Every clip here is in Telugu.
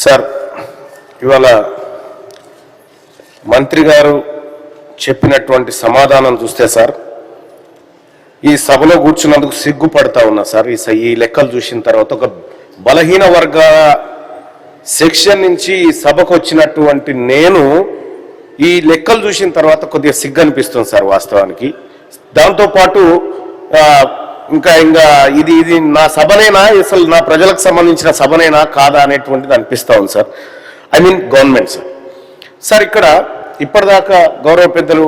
సార్ ఇవాళ మంత్రి గారు చెప్పినటువంటి సమాధానం చూస్తే సార్ ఈ సభలో కూర్చున్నందుకు సిగ్గుపడతా ఉన్నా సార్. ఈ లెక్కలు చూసిన తర్వాత ఒక బలహీన వర్గ సెక్షన్ నుంచి ఈ సభకు వచ్చినటువంటి నేను ఈ లెక్కలు చూసిన తర్వాత కొద్దిగా సిగ్గు అనిపిస్తుంది సార్ వాస్తవానికి. దాంతోపాటు ఇంకా ఇది నా సభనేనా, అసలు నా ప్రజలకు సంబంధించిన సభనేనా కాదా అనేటువంటిది అనిపిస్తూ ఉంది sir. I mean government sir. Sir ఇక్కడ ఇప్పటిదాకా గౌరవ పెద్దలు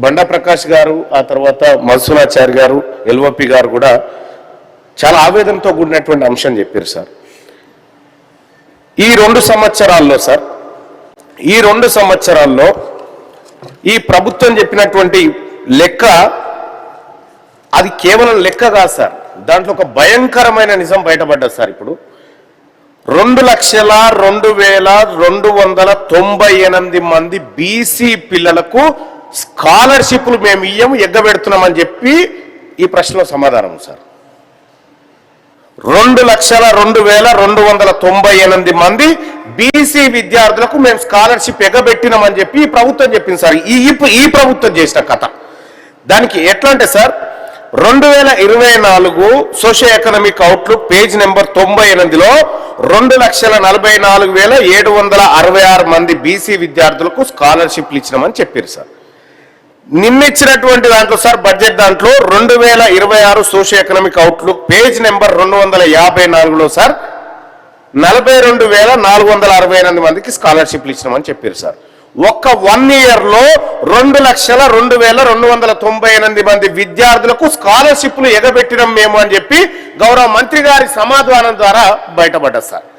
బండా ప్రకాష్ గారు, ఆ తర్వాత మన్సూరాచారి గారు, ఎల్ఓపి గారు కూడా చాలా ఆవేదనతో కూడినటువంటి అంశం చెప్పారు సార్. ఈ 2 సంవత్సరాల్లో సార్, ఈ 2 సంవత్సరాల్లో ఈ ప్రభుత్వం చెప్పినటువంటి లెక్క అది కేవలం లెక్క కాదు సార్. దాంట్లో ఒక భయంకరమైన నిజం బయటపడ్డది సార్. ఇప్పుడు 2,02,298 మంది బీసీ పిల్లలకు స్కాలర్షిప్లు మేము ఇయ్యము ఎగ్గబెడుతున్నామని చెప్పి ఈ ప్రశ్నలో సమాధానం సార్. 2,02,298 మంది బీసీ విద్యార్థులకు మేము స్కాలర్షిప్ ఎగ్గబెట్టినామని చెప్పి ఈ ప్రభుత్వం చెప్పింది సార్. ఈ ప్రభుత్వం చేసిన కథ దానికి ఎట్లా అంటే sir, 2024 socio economic outlook page number 98లో 2,44,766 మంది బీసీ విద్యార్థులకు స్కాలర్షిప్లు ఇచ్చినామని చెప్పారు సార్. నిన్నిచ్చినటువంటి దాంట్లో సార్ బడ్జెట్ దాంట్లో 2026 socio economic outlook page number 254లో సార్ 42,468 మందికి స్కాలర్షిప్లు ఇచ్చినామని చెప్పారు సార్. ఒక్క 1 year లో 2,02,298 మంది విద్యార్థులకు స్కాలర్షిప్లు ఎగబెట్టినాం మేము అని చెప్పి గౌరవ మంత్రి గారి సమాధానం ద్వారా బయటపడ్డది సార్.